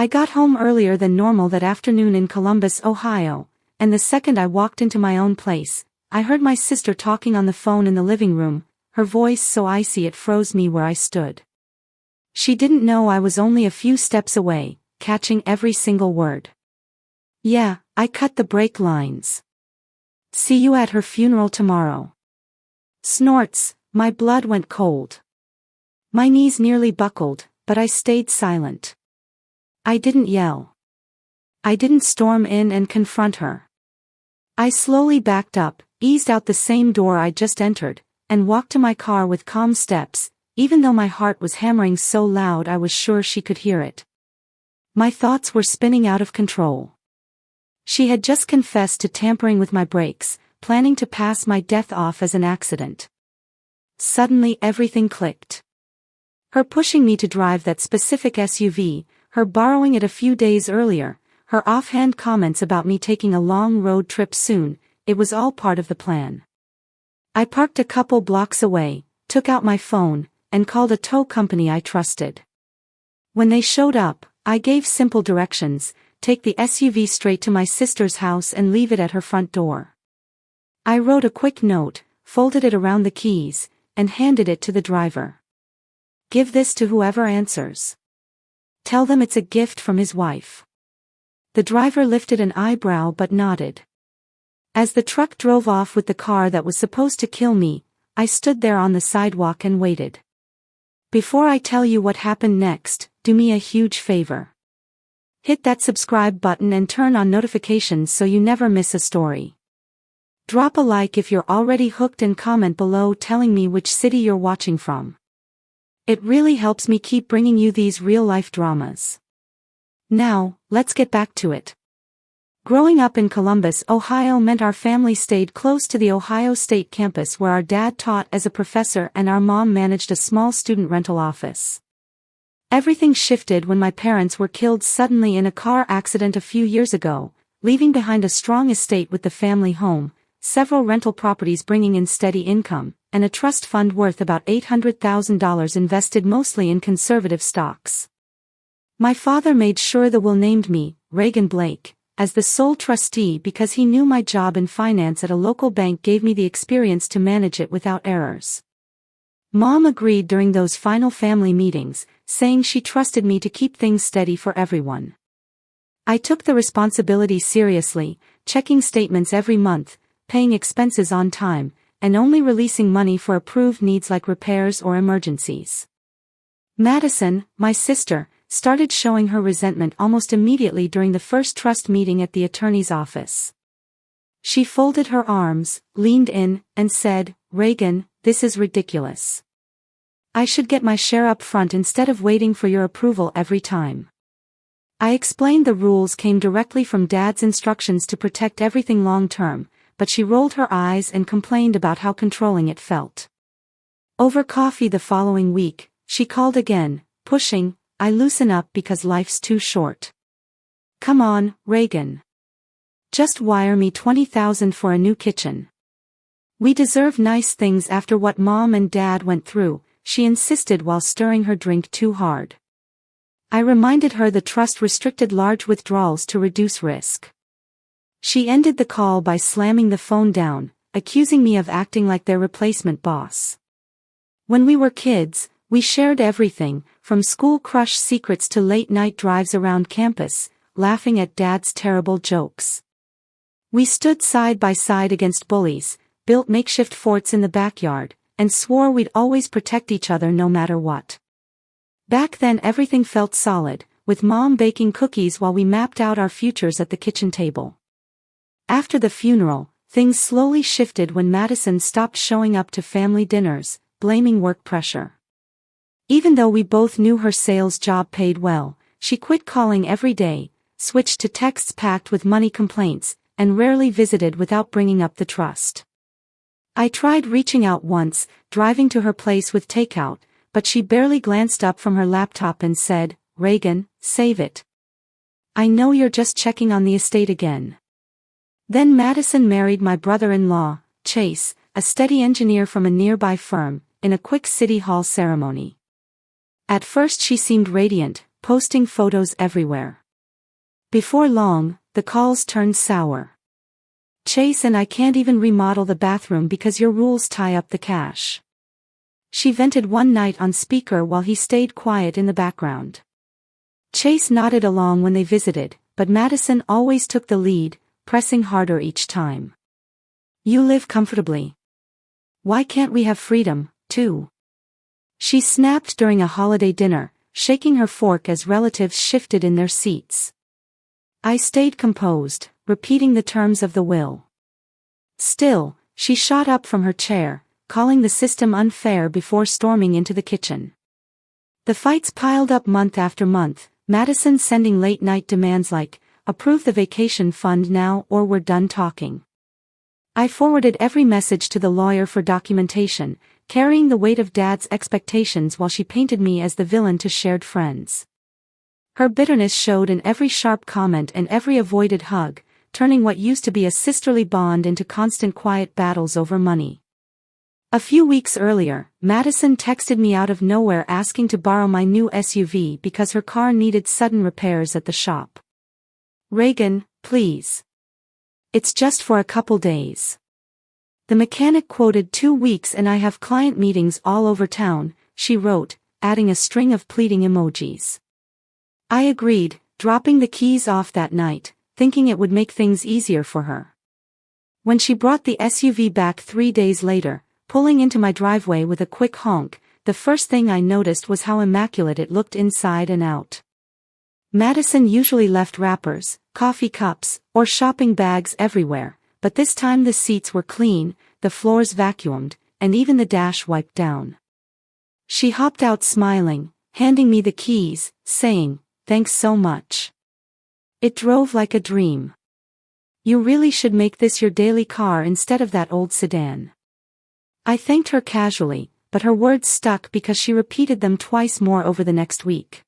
I got home earlier than normal that afternoon in Columbus, Ohio, and the second I walked into my own place, I heard my sister talking on the phone in the living room, her voice so icy it froze me where I stood. She didn't know I was only a few steps away, catching every single word. "Yeah, I cut the brake lines. See you at her funeral tomorrow." Snorts, my blood went cold. My knees nearly buckled, but I stayed silent. I didn't yell. I didn't storm in and confront her. I slowly backed up, eased out the same door I just entered, and walked to my car with calm steps, even though my heart was hammering so loud I was sure she could hear it. My thoughts were spinning out of control. She had just confessed to tampering with my brakes, planning to pass my death off as an accident. Suddenly everything clicked. Her pushing me to drive that specific SUV, her borrowing it a few days earlier, her offhand comments about me taking a long road trip soon, it was all part of the plan. I parked a couple blocks away, took out my phone, and called a tow company I trusted. When they showed up, I gave simple directions: take the SUV straight to my sister's house and leave it at her front door. I wrote a quick note, folded it around the keys, and handed it to the driver. "Give this to whoever answers. Tell them it's a gift from his wife." The driver lifted an eyebrow but nodded. As the truck drove off with the car that was supposed to kill me, I stood there on the sidewalk and waited. Before I tell you what happened next, do me a huge favor. Hit that subscribe button and turn on notifications so you never miss a story. Drop a like if you're already hooked and comment below telling me which city you're watching from. It really helps me keep bringing you these real-life dramas. Now, let's get back to it. Growing up in Columbus, Ohio meant our family stayed close to the Ohio State campus where our dad taught as a professor and our mom managed a small student rental office. Everything shifted when my parents were killed suddenly in a car accident a few years ago, leaving behind a strong estate with the family home, several rental properties bringing in steady income, and a trust fund worth about $800,000 invested mostly in conservative stocks. My father made sure the will named me, Reagan Blake, as the sole trustee because he knew my job in finance at a local bank gave me the experience to manage it without errors. Mom agreed during those final family meetings, saying she trusted me to keep things steady for everyone. I took the responsibility seriously, checking statements every month, paying expenses on time, and only releasing money for approved needs like repairs or emergencies. Madison, my sister, started showing her resentment almost immediately during the first trust meeting at the attorney's office. She folded her arms, leaned in, and said, "Reagan, this is ridiculous. I should get my share up front instead of waiting for your approval every time." I explained the rules came directly from Dad's instructions to protect everything long-term, but she rolled her eyes and complained about how controlling it felt. Over coffee the following week, she called again, pushing, "I loosen up because life's too short. Come on, Reagan. Just wire me $20,000 for a new kitchen. We deserve nice things after what Mom and Dad went through," she insisted while stirring her drink too hard. I reminded her the trust restricted large withdrawals to reduce risk. She ended the call by slamming the phone down, accusing me of acting like their replacement boss. When we were kids, we shared everything, from school crush secrets to late-night drives around campus, laughing at Dad's terrible jokes. We stood side by side against bullies, built makeshift forts in the backyard, and swore we'd always protect each other no matter what. Back then everything felt solid, with Mom baking cookies while we mapped out our futures at the kitchen table. After the funeral, things slowly shifted when Madison stopped showing up to family dinners, blaming work pressure. Even though we both knew her sales job paid well, she quit calling every day, switched to texts packed with money complaints, and rarely visited without bringing up the trust. I tried reaching out once, driving to her place with takeout, but she barely glanced up from her laptop and said, "Reagan, save it. I know you're just checking on the estate again." Then Madison married my brother-in-law, Chase, a steady engineer from a nearby firm, in a quick city hall ceremony. At first she seemed radiant, posting photos everywhere. Before long, the calls turned sour. Chase and I can't even remodel the bathroom because your rules tie up the cash. She vented one night on speaker while he stayed quiet in the background. Chase nodded along when they visited, but Madison always took the lead, pressing harder each time. You live comfortably. Why can't we have freedom, too? She snapped during a holiday dinner, shaking her fork as relatives shifted in their seats. I stayed composed, repeating the terms of the will. Still, she shot up from her chair, calling the system unfair before storming into the kitchen. The fights piled up month after month, Madison sending late-night demands like, approve the vacation fund now or we're done talking. I forwarded every message to the lawyer for documentation, carrying the weight of Dad's expectations while she painted me as the villain to shared friends. Her bitterness showed in every sharp comment and every avoided hug, turning what used to be a sisterly bond into constant quiet battles over money. A few weeks earlier, Madison texted me out of nowhere asking to borrow my new SUV because her car needed sudden repairs at the shop. Reagan, please. It's just for a couple days. The mechanic quoted 2 weeks and I have client meetings all over town, she wrote, adding a string of pleading emojis. I agreed, dropping the keys off that night, thinking it would make things easier for her. When she brought the SUV back 3 days later, pulling into my driveway with a quick honk, the first thing I noticed was how immaculate it looked inside and out. Madison usually left wrappers, coffee cups, or shopping bags everywhere, but this time the seats were clean, the floors vacuumed, and even the dash wiped down. She hopped out smiling, handing me the keys, saying, "Thanks so much. It drove like a dream. You really should make this your daily car instead of that old sedan." I thanked her casually, but her words stuck because she repeated them twice more over the next week.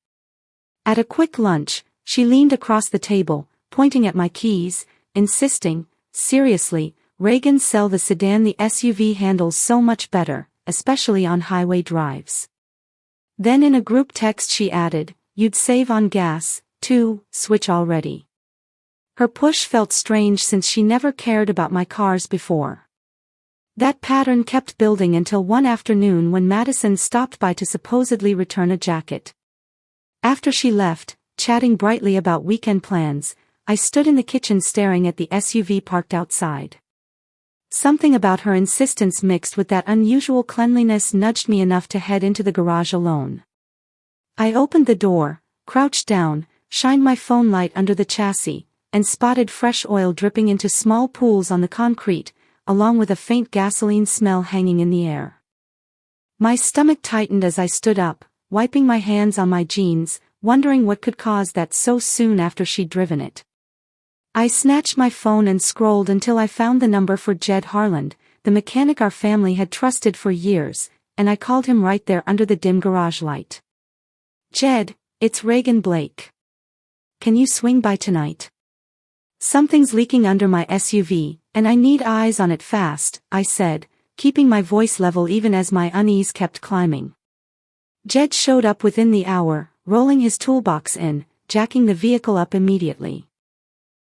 At a quick lunch, she leaned across the table, pointing at my keys, insisting, "Seriously, Reagan, sell the sedan. The SUV handles so much better, especially on highway drives." Then in a group text she added, "You'd save on gas, too, switch already." Her push felt strange since she never cared about my cars before. That pattern kept building until one afternoon when Madison stopped by to supposedly return a jacket. After she left, chatting brightly about weekend plans, I stood in the kitchen staring at the SUV parked outside. Something about her insistence mixed with that unusual cleanliness nudged me enough to head into the garage alone. I opened the door, crouched down, shined my phone light under the chassis, and spotted fresh oil dripping into small pools on the concrete, along with a faint gasoline smell hanging in the air. My stomach tightened as I stood up, wiping my hands on my jeans, wondering what could cause that so soon after she'd driven it. I snatched my phone and scrolled until I found the number for Jed Harland, the mechanic our family had trusted for years, and I called him right there under the dim garage light. "Jed, it's Reagan Blake. Can you swing by tonight? Something's leaking under my SUV, and I need eyes on it fast," I said, keeping my voice level even as my unease kept climbing. Jed showed up within the hour, rolling his toolbox in, jacking the vehicle up immediately.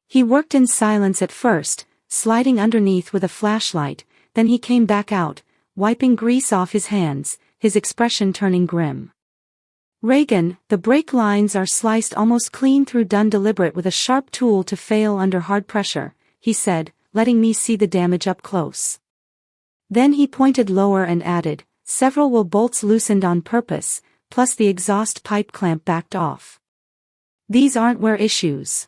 He worked in silence at first, sliding underneath with a flashlight, then he came back out, wiping grease off his hands, his expression turning grim. "Reagan, the brake lines are sliced almost clean through, done deliberate with a sharp tool to fail under hard pressure," he said, letting me see the damage up close. Then he pointed lower and added, "Several will bolts loosened on purpose, plus the exhaust pipe clamp backed off. These aren't wear issues.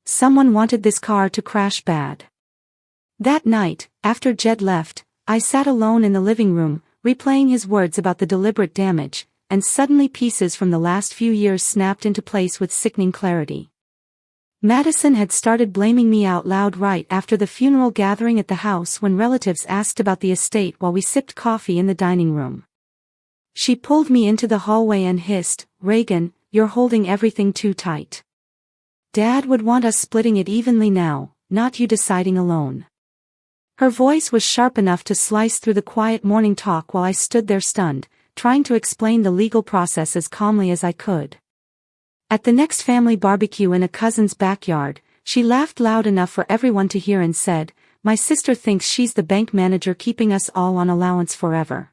Someone wanted this car to crash bad." That night, after Jed left, I sat alone in the living room, replaying his words about the deliberate damage, and suddenly pieces from the last few years snapped into place with sickening clarity. Madison had started blaming me out loud right after the funeral gathering at the house when relatives asked about the estate while we sipped coffee in the dining room. She pulled me into the hallway and hissed, "Reagan, you're holding everything too tight. Dad would want us splitting it evenly now, not you deciding alone." Her voice was sharp enough to slice through the quiet morning talk while I stood there stunned, trying to explain the legal process as calmly as I could. At the next family barbecue in a cousin's backyard, she laughed loud enough for everyone to hear and said, "My sister thinks she's the bank manager keeping us all on allowance forever."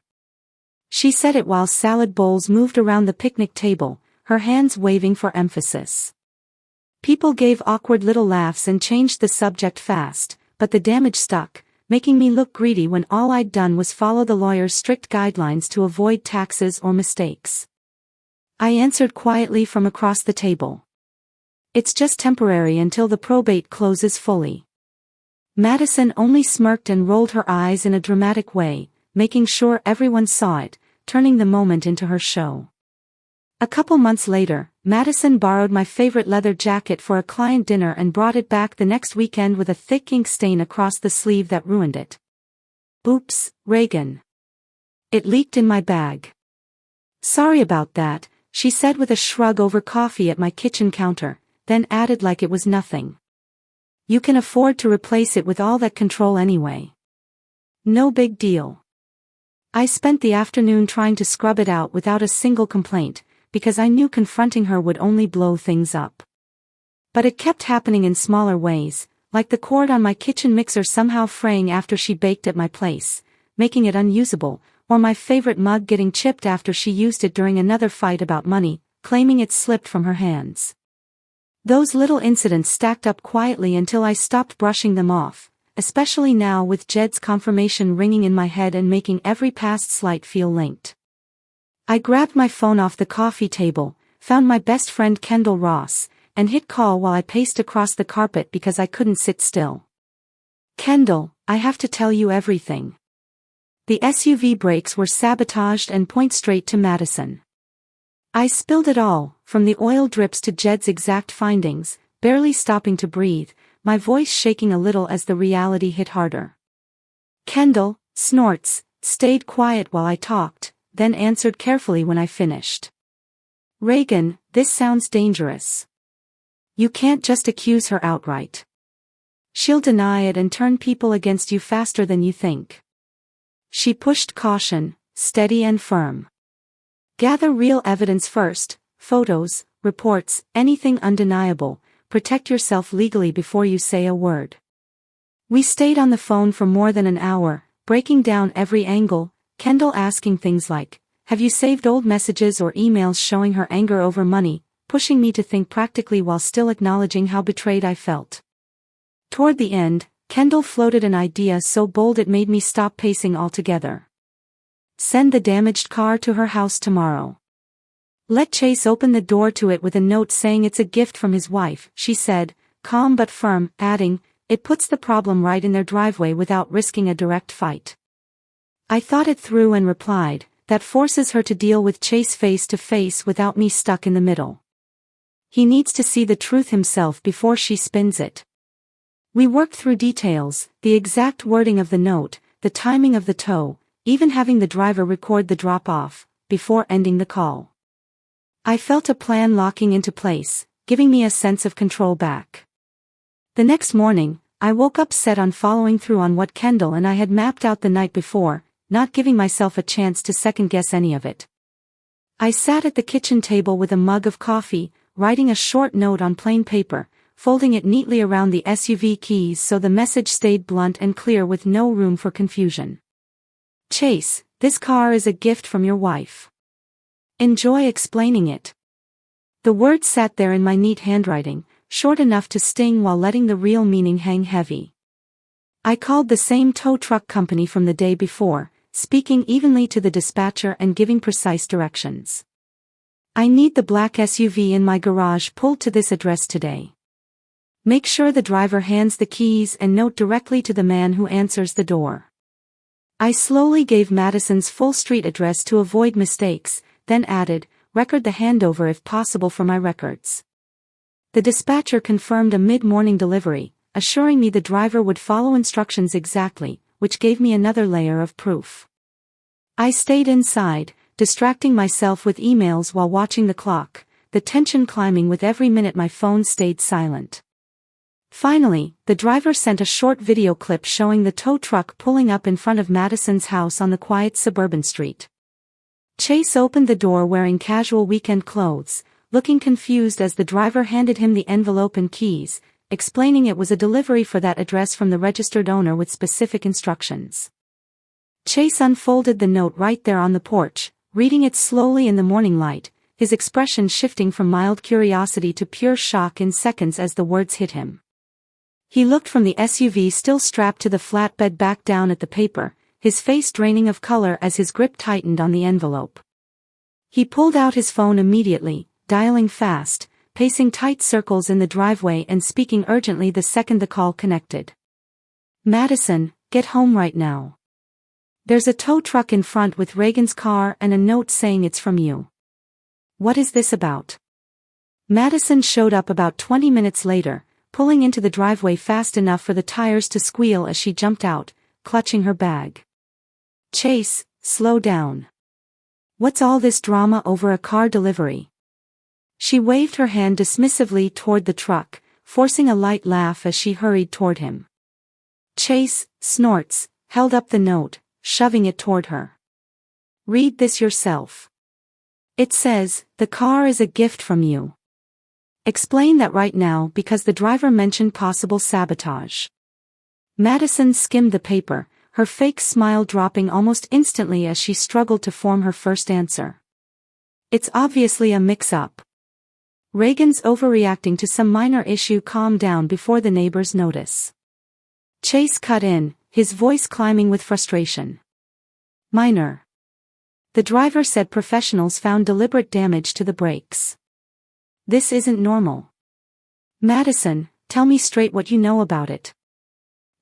She said it while salad bowls moved around the picnic table, her hands waving for emphasis. People gave awkward little laughs and changed the subject fast, but the damage stuck, making me look greedy when all I'd done was follow the lawyer's strict guidelines to avoid taxes or mistakes. I answered quietly from across the table. "It's just temporary until the probate closes fully." Madison only smirked and rolled her eyes in a dramatic way, making sure everyone saw it, turning the moment into her show. A couple months later, Madison borrowed my favorite leather jacket for a client dinner and brought it back the next weekend with a thick ink stain across the sleeve that ruined it. "Oops, Reagan. It leaked in my bag." "Sorry about that," she said with a shrug over coffee at my kitchen counter, then added like it was nothing. "You can afford to replace it with all that control anyway. No big deal." I spent the afternoon trying to scrub it out without a single complaint, because I knew confronting her would only blow things up. But it kept happening in smaller ways, like the cord on my kitchen mixer somehow fraying after she baked at my place, making it unusable, or my favorite mug getting chipped after she used it during another fight about money, claiming it slipped from her hands. Those little incidents stacked up quietly until I stopped brushing them off, especially now with Jed's confirmation ringing in my head and making every past slight feel linked. I grabbed my phone off the coffee table, found my best friend Kendall Ross, and hit call while I paced across the carpet because I couldn't sit still. "Kendall, I have to tell you everything." The SUV brakes were sabotaged and point straight to Madison. I spilled it all, from the oil drips to Jed's exact findings, barely stopping to breathe, my voice shaking a little as the reality hit harder. Kendall, snorts, stayed quiet while I talked, then answered carefully when I finished. "Reagan, this sounds dangerous. You can't just accuse her outright. She'll deny it and turn people against you faster than you think." She pushed caution, steady and firm. "Gather real evidence first, photos, reports, anything undeniable. Protect yourself legally before you say a word." We stayed on the phone for more than an hour, breaking down every angle, Kendall asking things like, "Have you saved old messages or emails?" showing her anger over money, pushing me to think practically while still acknowledging how betrayed I felt. Toward the end, Kendall floated an idea so bold it made me stop pacing altogether. "Send the damaged car to her house tomorrow. Let Chase open the door to it with a note saying it's a gift from his wife," she said, calm but firm, adding, "It puts the problem right in their driveway without risking a direct fight." I thought it through and replied, "That forces her to deal with Chase face to face without me stuck in the middle. He needs to see the truth himself before she spins it." We worked through details, the exact wording of the note, the timing of the tow, even having the driver record the drop-off, before ending the call. I felt a plan locking into place, giving me a sense of control back. The next morning, I woke up set on following through on what Kendall and I had mapped out the night before, not giving myself a chance to second-guess any of it. I sat at the kitchen table with a mug of coffee, writing a short note on plain paper, folding it neatly around the SUV keys so the message stayed blunt and clear with no room for confusion. "Chase, this car is a gift from your wife. Enjoy explaining it." The words sat there in my neat handwriting, short enough to sting while letting the real meaning hang heavy. I called the same tow truck company from the day before, speaking evenly to the dispatcher and giving precise directions. "I need the black SUV in my garage pulled to this address today. Make sure the driver hands the keys and note directly to the man who answers the door." I slowly gave Madison's full street address to avoid mistakes, then added, "Record the handover if possible for my records." The dispatcher confirmed a mid-morning delivery, assuring me the driver would follow instructions exactly, which gave me another layer of proof. I stayed inside, distracting myself with emails while watching the clock, the tension climbing with every minute my phone stayed silent. Finally, the driver sent a short video clip showing the tow truck pulling up in front of Madison's house on the quiet suburban street. Chase opened the door wearing casual weekend clothes, looking confused as the driver handed him the envelope and keys, explaining it was a delivery for that address from the registered owner with specific instructions. Chase unfolded the note right there on the porch, reading it slowly in the morning light, his expression shifting from mild curiosity to pure shock in seconds as the words hit him. He looked from the SUV still strapped to the flatbed back down at the paper, his face draining of color as his grip tightened on the envelope. He pulled out his phone immediately, dialing fast, pacing tight circles in the driveway and speaking urgently the second the call connected. "Madison, get home right now. There's a tow truck in front with Reagan's car and a note saying it's from you." "What is this about?" Madison showed up about 20 minutes later, pulling into the driveway fast enough for the tires to squeal as she jumped out, clutching her bag. "Chase, slow down. What's all this drama over a car delivery?" She waved her hand dismissively toward the truck, forcing a light laugh as she hurried toward him. Chase, snorts, held up the note, shoving it toward her. "Read this yourself. It says, the car is a gift from you. Explain that right now because the driver mentioned possible sabotage." Madison skimmed the paper, her fake smile dropping almost instantly as she struggled to form her first answer. "It's obviously a mix-up. Reagan's overreacting to some minor issue. Calm down before the neighbors notice." Chase cut in, his voice climbing with frustration. "Minor. The driver said professionals found deliberate damage to the brakes. This isn't normal. Madison, tell me straight what you know about it."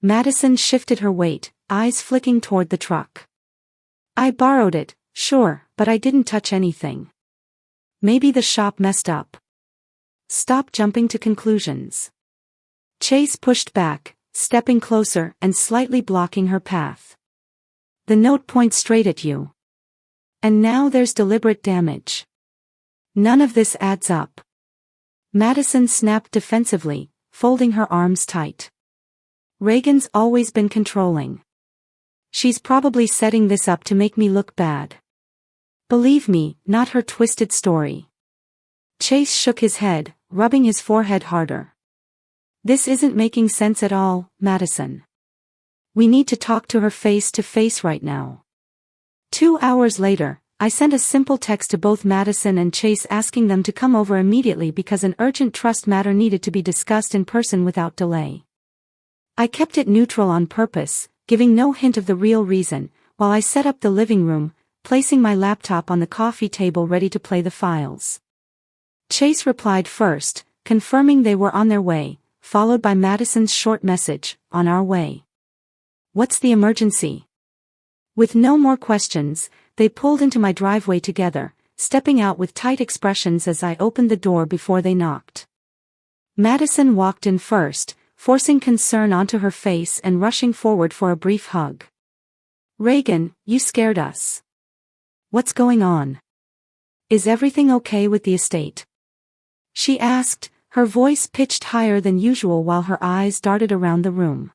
Madison shifted her weight, eyes flicking toward the truck. "I borrowed it, sure, but I didn't touch anything. Maybe the shop messed up." "Stop jumping to conclusions." Chase pushed back, stepping closer and slightly blocking her path. "The note points straight at you. And now there's deliberate damage. None of this adds up." Madison snapped defensively, folding her arms tight. "Reagan's always been controlling. She's probably setting this up to make me look bad. Believe me, not her twisted story." Chase shook his head, rubbing his forehead harder. "This isn't making sense at all, Madison. We need to talk to her face to face right now." 2 hours later, I sent a simple text to both Madison and Chase asking them to come over immediately because an urgent trust matter needed to be discussed in person without delay. I kept it neutral on purpose, giving no hint of the real reason, while I set up the living room, placing my laptop on the coffee table ready to play the files. Chase replied first, confirming they were on their way, followed by Madison's short message, "On our way." "What's the emergency?" With no more questions, they pulled into my driveway together, stepping out with tight expressions as I opened the door before they knocked. Madison walked in first, forcing concern onto her face and rushing forward for a brief hug. "Reagan, you scared us. What's going on? Is everything okay with the estate?" she asked, her voice pitched higher than usual while her eyes darted around the room.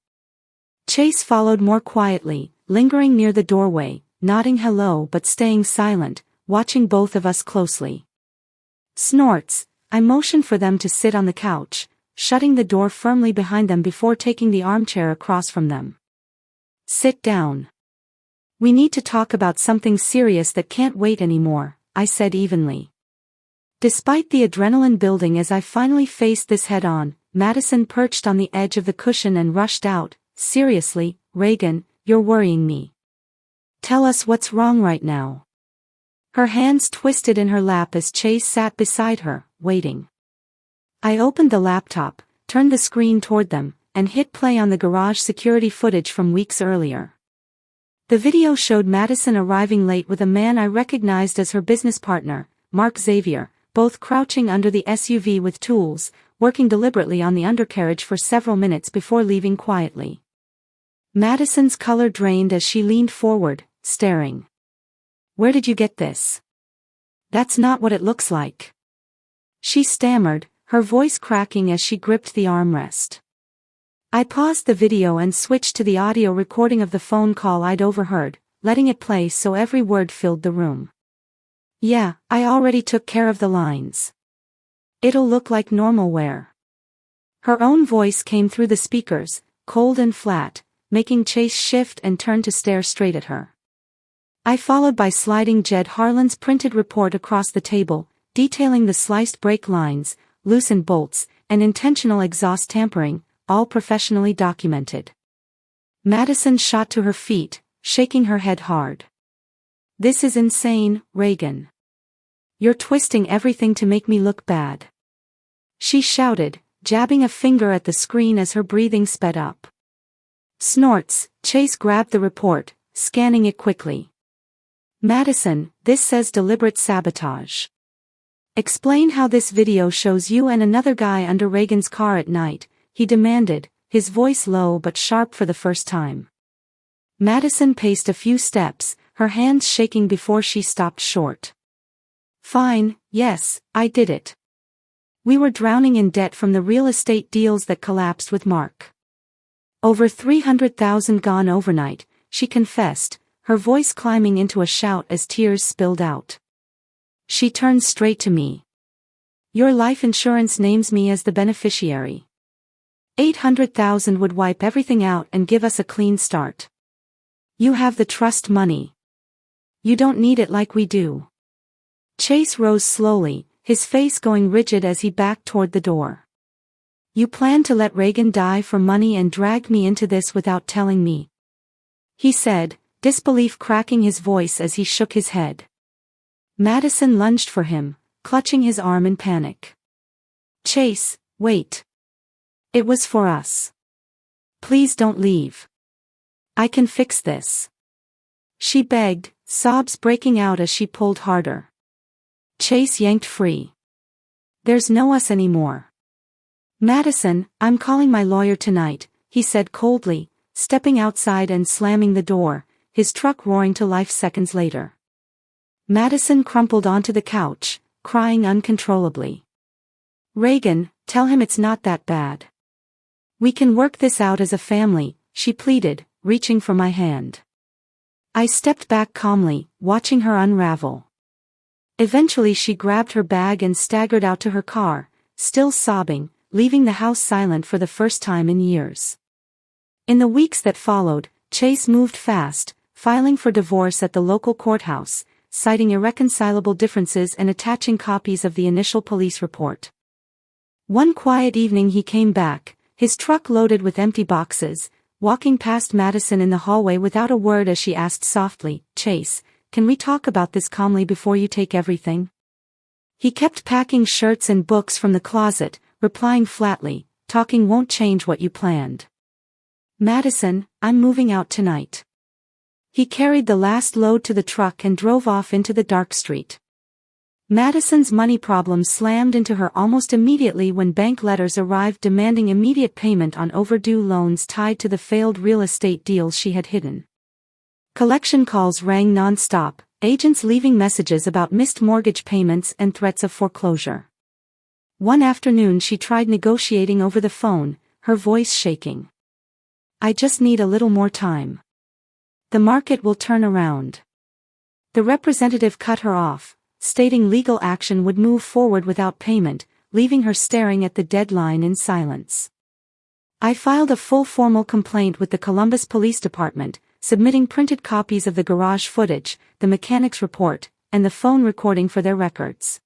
Chase followed more quietly, lingering near the doorway, nodding hello but staying silent, watching both of us closely. Snorts, I motioned for them to sit on the couch, shutting the door firmly behind them before taking the armchair across from them. "Sit down. We need to talk about something serious that can't wait anymore," I said evenly. Despite the adrenaline building as I finally faced this head-on, Madison perched on the edge of the cushion and rushed out, "Seriously, Reagan, you're worrying me. Tell us what's wrong right now." Her hands twisted in her lap as Chase sat beside her, waiting. I opened the laptop, turned the screen toward them, and hit play on the garage security footage from weeks earlier. The video showed Madison arriving late with a man I recognized as her business partner, Mark Xavier, both crouching under the SUV with tools, working deliberately on the undercarriage for several minutes before leaving quietly. Madison's color drained as she leaned forward, staring. "Where did you get this? That's not what it looks like," she stammered, her voice cracking as she gripped the armrest. I paused the video and switched to the audio recording of the phone call I'd overheard, letting it play so every word filled the room. "Yeah, I already took care of the lines. It'll look like normal wear. Her own voice came through the speakers, cold and flat, making Chase shift and turn to stare straight at her. I followed by sliding Jed Harlan's printed report across the table, detailing the sliced brake lines, loosened bolts, and intentional exhaust tampering, all professionally documented. Madison shot to her feet, shaking her head hard. This is insane, Reagan. You're twisting everything to make me look bad. She shouted, jabbing a finger at the screen as her breathing sped up. Snorts, Chase grabbed the report, scanning it quickly. Madison, this says deliberate sabotage. Explain how this video shows you and another guy under Reagan's car at night, he demanded, his voice low but sharp for the first time. Madison paced a few steps, her hands shaking before she stopped short. Fine, yes, I did it. We were drowning in debt from the real estate deals that collapsed with Mark. Over $300,000 gone overnight, she confessed, her voice climbing into a shout as tears spilled out. She turned straight to me. Your life insurance names me as the beneficiary. $800,000 would wipe everything out and give us a clean start. You have the trust money. You don't need it like we do. Chase rose slowly, his face going rigid as he backed toward the door. You plan to let Reagan die for money and drag me into this without telling me? He said, disbelief cracking his voice as he shook his head. Madison lunged for him, clutching his arm in panic. Chase, wait. It was for us. Please don't leave. I can fix this. She begged, sobs breaking out as she pulled harder. Chase yanked free. There's no us anymore. Madison, I'm calling my lawyer tonight, he said coldly, stepping outside and slamming the door, his truck roaring to life seconds later. Madison crumpled onto the couch, crying uncontrollably. Reagan, tell him it's not that bad. We can work this out as a family, she pleaded, reaching for my hand. I stepped back calmly, watching her unravel. Eventually she grabbed her bag and staggered out to her car, still sobbing, leaving the house silent for the first time in years. In the weeks that followed, Chase moved fast, filing for divorce at the local courthouse, citing irreconcilable differences and attaching copies of the initial police report. One quiet evening he came back, his truck loaded with empty boxes, walking past Madison in the hallway without a word as she asked softly, Chase, can we talk about this calmly before you take everything? He kept packing shirts and books from the closet, replying flatly, talking won't change what you planned. Madison, I'm moving out tonight. He carried the last load to the truck and drove off into the dark street. Madison's money problems slammed into her almost immediately when bank letters arrived demanding immediate payment on overdue loans tied to the failed real estate deals she had hidden. Collection calls rang non-stop, agents leaving messages about missed mortgage payments and threats of foreclosure. One afternoon she tried negotiating over the phone, her voice shaking. I just need a little more time. The market will turn around. The representative cut her off, stating legal action would move forward without payment, leaving her staring at the deadline in silence. I filed a full formal complaint with the Columbus Police Department, submitting printed copies of the garage footage, the mechanic's report, and the phone recording for their records.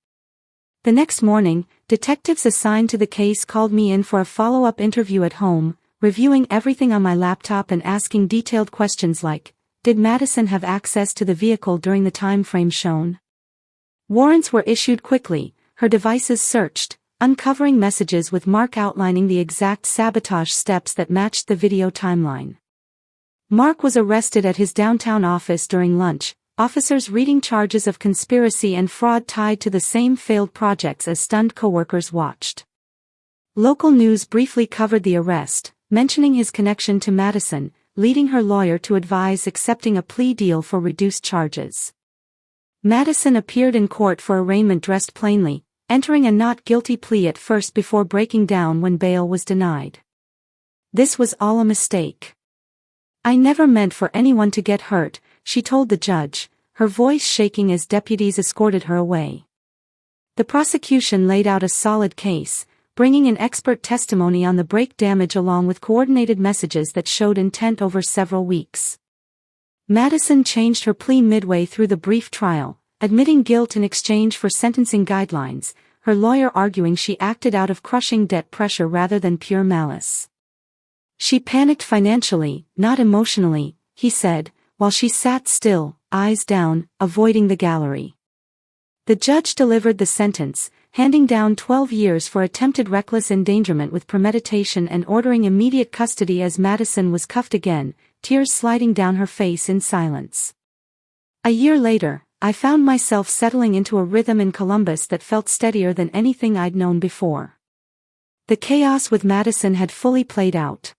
The next morning, detectives assigned to the case called me in for a follow-up interview at home, reviewing everything on my laptop and asking detailed questions like, did Madison have access to the vehicle during the time frame shown? Warrants were issued quickly, her devices searched, uncovering messages with Mark outlining the exact sabotage steps that matched the video timeline. Mark was arrested at his downtown office during lunch, officers reading charges of conspiracy and fraud tied to the same failed projects as stunned coworkers watched. Local news briefly covered the arrest, mentioning his connection to Madison, leading her lawyer to advise accepting a plea deal for reduced charges. Madison appeared in court for arraignment dressed plainly, entering a not guilty plea at first before breaking down when bail was denied. This was all a mistake. I never meant for anyone to get hurt, she told the judge, her voice shaking as deputies escorted her away. The prosecution laid out a solid case, bringing in expert testimony on the brake damage along with coordinated messages that showed intent over several weeks. Madison changed her plea midway through the brief trial, admitting guilt in exchange for sentencing guidelines, her lawyer arguing she acted out of crushing debt pressure rather than pure malice. She panicked financially, not emotionally, he said, while she sat still, eyes down, avoiding the gallery. The judge delivered the sentence, handing down 12 years for attempted reckless endangerment with premeditation and ordering immediate custody as Madison was cuffed again, tears sliding down her face in silence. A year later, I found myself settling into a rhythm in Columbus that felt steadier than anything I'd known before. The chaos with Madison had fully played out.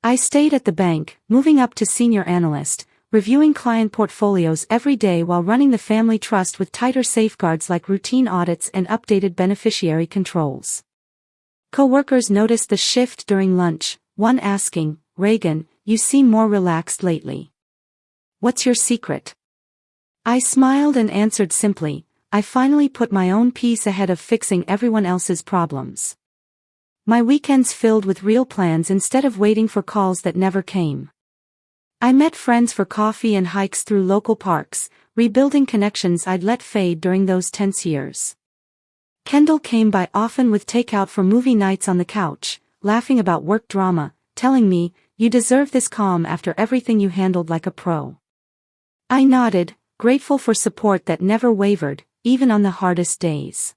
I stayed at the bank, moving up to senior analyst, reviewing client portfolios every day while running the family trust with tighter safeguards like routine audits and updated beneficiary controls. Coworkers noticed the shift during lunch, one asking, "Reagan, you seem more relaxed lately. What's your secret?" I smiled and answered simply, "I finally put my own peace ahead of fixing everyone else's problems. My weekends filled with real plans instead of waiting for calls that never came." I met friends for coffee and hikes through local parks, rebuilding connections I'd let fade during those tense years. Kendall came by often with takeout for movie nights on the couch, laughing about work drama, telling me, "You deserve this calm after everything you handled like a pro." I nodded, grateful for support that never wavered, even on the hardest days.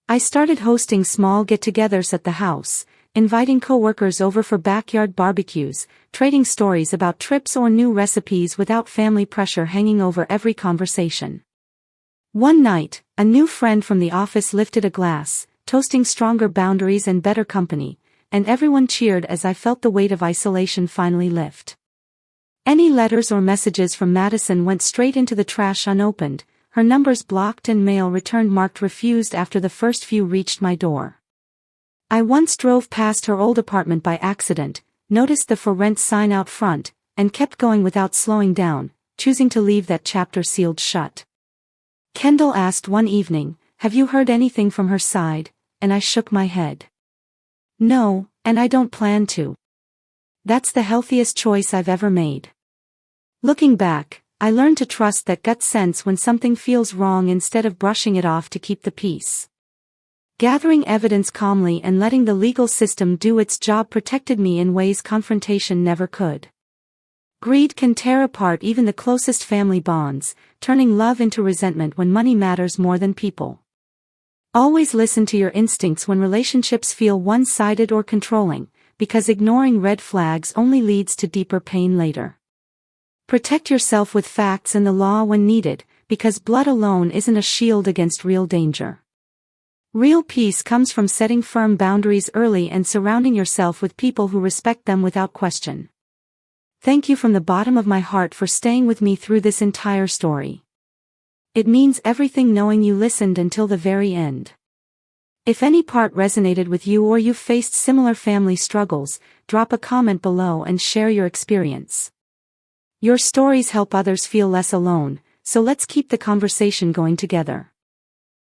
I started hosting small get-togethers at the house, inviting coworkers over for backyard barbecues, trading stories about trips or new recipes without family pressure hanging over every conversation. One night, a new friend from the office lifted a glass, toasting stronger boundaries and better company, and everyone cheered as I felt the weight of isolation finally lift. Any letters or messages from Madison went straight into the trash unopened, her numbers blocked and mail returned marked refused after the first few reached my door. I once drove past her old apartment by accident, noticed the "for rent" sign out front, and kept going without slowing down, choosing to leave that chapter sealed shut. Kendall asked one evening, "Have you heard anything from her side?" and I shook my head. "No, and I don't plan to. That's the healthiest choice I've ever made." Looking back, I learned to trust that gut sense when something feels wrong instead of brushing it off to keep the peace. Gathering evidence calmly and letting the legal system do its job protected me in ways confrontation never could. Greed can tear apart even the closest family bonds, turning love into resentment when money matters more than people. Always listen to your instincts when relationships feel one-sided or controlling, because ignoring red flags only leads to deeper pain later. Protect yourself with facts and the law when needed, because blood alone isn't a shield against real danger. Real peace comes from setting firm boundaries early and surrounding yourself with people who respect them without question. Thank you from the bottom of my heart for staying with me through this entire story. It means everything knowing you listened until the very end. If any part resonated with you or you've faced similar family struggles, drop a comment below and share your experience. Your stories help others feel less alone, so let's keep the conversation going together.